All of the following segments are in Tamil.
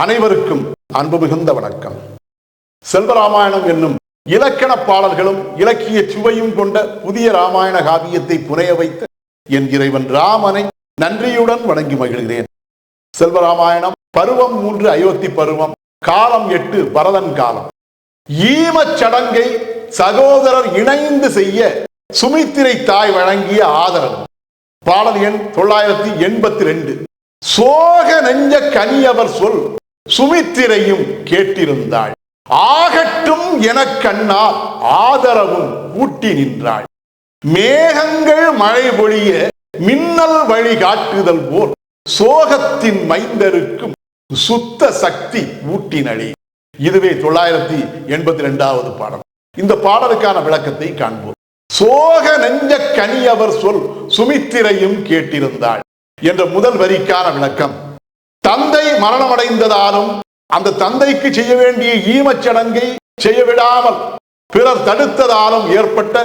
அனைவருக்கும் அன்பு மிகுந்த வணக்கம். செல்வராமாயணம் என்னும் இலக்கண பாடல்களும் இலக்கிய சுவையும் கொண்ட புதிய ராமாயண காவியத்தை புனைய வைத்த என் இறைவன் ராமனை நன்றியுடன் வணங்கி மகிழ்கிறேன். செல்வராமாயணம் பருவம் 3 அயோத்தி பருவம், காலம் 8 பரதன் காலம். ஈமச் சடங்கை சகோதரர் இணைந்து செய்ய சுமித்திரை தாய் வழங்கிய ஆதரவு. பாடல் எண் 982. சோக நெஞ்ச கனியவர் சொல் சுமித்திரையும் கேட்டிருந்தாள், ஆகட்டும் எனக்கண்ணால் ஆதரவும் கூட்டி நின்றாள். மேகங்கள் மழை பொழிய மின்னல் வழி காட்டுதல் போல் சோகத்தின் மைந்தருக்கும் சுத்த சக்தி ஊட்டினளே. இதுவே 982வது பாடல். இந்த பாடலுக்கான விளக்கத்தை காண்போம். சோக நெஞ்ச கனியவர் சொல் சுமித்திரையும் கேட்டிருந்தாள் என்ற முதல் வரிக்கான விளக்கம், தந்தை மரணமடைந்ததாலும் அந்த தந்தைக்கு செய்ய வேண்டிய ஈமச்சடங்கை செய்ய விடாமல் பிறர் தடுத்ததாலும் ஏற்பட்ட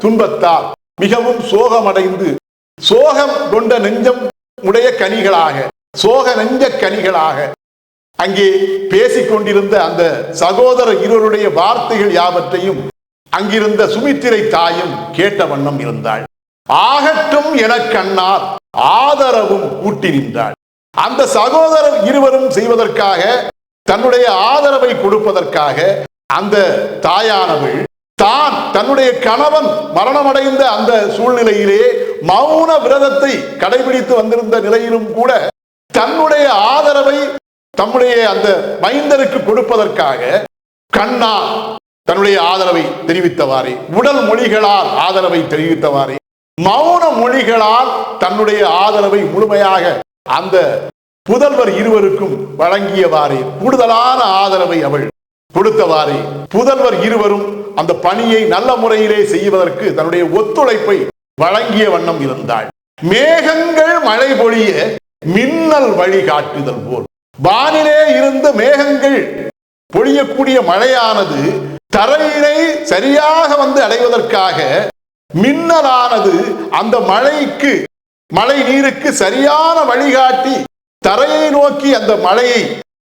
துன்பத்தால் மிகவும் சோகமடைந்து சோகம் கொண்ட நெஞ்சம் உடைய கனிகளாக, சோக நெஞ்ச கனிகளாக அங்கே பேசிக்கொண்டிருந்த அந்த சகோதரர் இருவருடைய வார்த்தைகள் யாவற்றையும் அங்கிருந்த சுமித்திரை தாயும் கேட்ட வண்ணம் இருந்தாள். ஆகட்டும் எனக்கண்ணால் ஆதரவும் கூட்டி நின்றாள். அந்த சகோதரர் இருவரும் செய்வதற்காக, தன்னுடைய ஆதரவை கொடுப்பதற்காக அந்த தாயானவள் தான் தன்னுடைய கணவன் மரணமடைந்த அந்த சூழ்நிலையிலே மௌன விரதத்தை கடைபிடித்து வந்திருந்த நிலையிலும் கூட தன்னுடைய ஆதரவை தம்முடைய அந்த மைந்தருக்கு கொடுப்பதற்காக கண்ணா தன்னுடைய ஆதரவை தெரிவித்தவாறே, உடல் மொழிகளால் ஆதரவை தெரிவித்தவாறே, மௌன மொழிகளால் தன்னுடைய ஆதரவை முழுமையாக அந்த புதல்வர் இருவருக்கும் வழங்கியவாறே, கூடுதலான ஆதரவை அவள் கொடுத்தவாறே, புதல்வர் இருவரும் அந்த பணியை நல்ல முறையிலே செய்வதற்கு தன்னுடைய ஒத்துழைப்பை வழங்கிய வண்ணம் இருந்தாள். மேகங்கள் மழை பொழிய மின்னல் வழி காட்டுதல் போல், வானிலே இருந்து மேகங்கள் பொழியக்கூடிய மழையானது தரையினை சரியாக வந்து அடைவதற்காக மின்னலானது அந்த மழை நீருக்கு சரியான வழிகாட்டி தரையை நோக்கி அந்த மழையை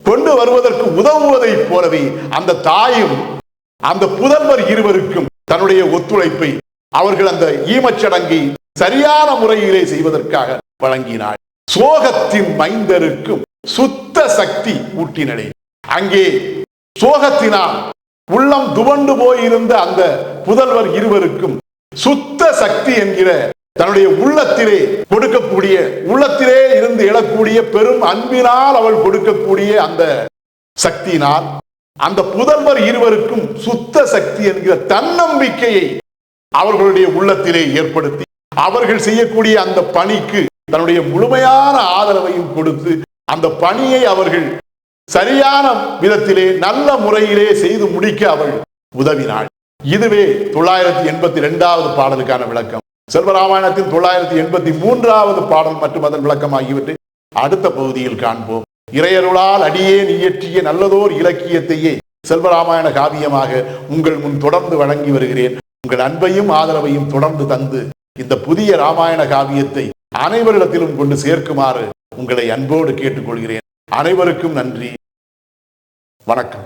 கொண்டு வருவதற்கு உதவுவதைப் போலவே அந்த தாயும் அந்த புதல்வர் இருவருக்கும் தன்னுடைய ஒத்துழைப்பை அவர்கள் அந்த ஈமச்சடங்கை சரியான முறையிலே செய்வதற்காக வழங்கினாள். சோகத்தின் மைந்தருக்கும் சுத்த சக்தி ஊட்டினளே. அங்கே சோகத்தினால் உள்ளம் துவண்டு போயிருந்த அந்த புதல்வர் இருவருக்கும் சுத்த சக்தி என்கிற தன்னுடைய உள்ளத்திலே கொடுக்கக்கூடிய, உள்ளத்திலே இருந்து எழக்கூடிய பெரும் அன்பினால் அவள் கொடுக்கக்கூடிய அந்த சக்தியினால் அந்த புதல்வர் இருவருக்கும் சுத்த சக்தி என்கிற தன்னம்பிக்கையை அவர்களுடைய உள்ளத்திலே ஏற்படுத்தி அவர்கள் செய்யக்கூடிய அந்த பணிக்கு தன்னுடைய முழுமையான ஆதரவையும் கொடுத்து அந்த பணியை அவர்கள் சரியான விதத்திலே நல்ல முறையிலே செய்து முடிக்க அவள் உதவினாள். இதுவே 982வது பாடலுக்கான விளக்கம். செல்வராமாயணத்தின் 983வது பாடல் மற்றும் அதன் விளக்கம் ஆகியவற்றை அடுத்த பகுதியில் காண்போம். இறையருளால் அடியேன் இயற்றிய நல்லதோர் இலக்கியத்தையே செல்வராமாயண காவியமாக உங்கள் முன் தொடர்ந்து வழங்கி வருகிறேன். உங்கள் அன்பையும் ஆதரவையும் தொடர்ந்து தந்து இந்த புதிய ராமாயண காவியத்தை அனைவரிடத்திலும் கொண்டு சேர்க்குமாறு உங்களை அன்போடு கேட்டுக்கொள்கிறேன். அனைவருக்கும் நன்றி, வணக்கம்.